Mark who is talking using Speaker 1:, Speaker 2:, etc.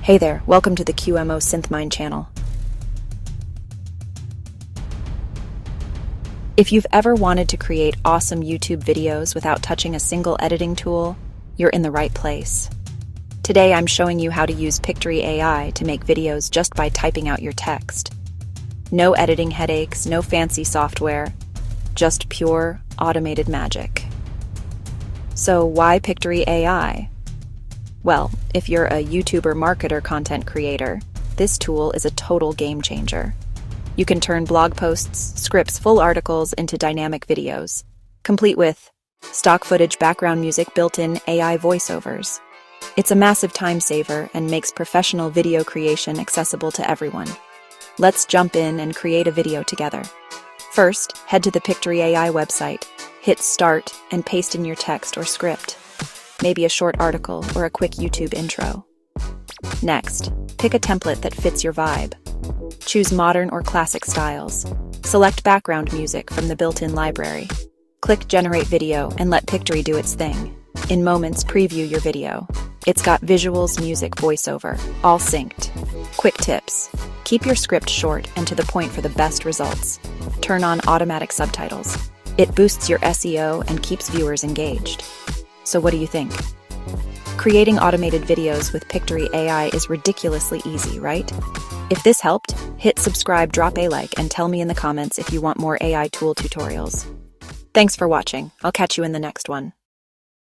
Speaker 1: Hey there, welcome to the QMO SynthMind channel. If you've ever wanted to create awesome YouTube videos without touching a single editing tool, you're in the right place. Today I'm showing you how to use Pictory AI to make videos just by typing out your text. No editing headaches, no fancy software, just pure, automated magic. So why Pictory AI? Well, if you're a YouTuber, marketer, content creator, this tool is a total game changer. You can turn blog posts, scripts, full articles into dynamic videos, complete with stock footage, background music, built-in AI voiceovers. It's a massive time saver and makes professional video creation accessible to everyone. Let's jump in and create a video together. First, head to the Pictory AI website, hit start, and paste in your text or script. Maybe a short article or a quick YouTube intro. Next, pick a template that fits your vibe. Choose modern or classic styles. Select background music from the built-in library. Click Generate Video and let Pictory do its thing. In moments, preview your video. It's got visuals, music, voiceover, all synced. Quick tips. Keep your script short and to the point for the best results. Turn on automatic subtitles. It boosts your SEO and keeps viewers engaged. So what do you think? Creating automated videos with Pictory AI is ridiculously easy, right? If this helped, hit subscribe, drop a like, and tell me in the comments if you want more AI tool tutorials. Thanks for watching. I'll catch you in the next one.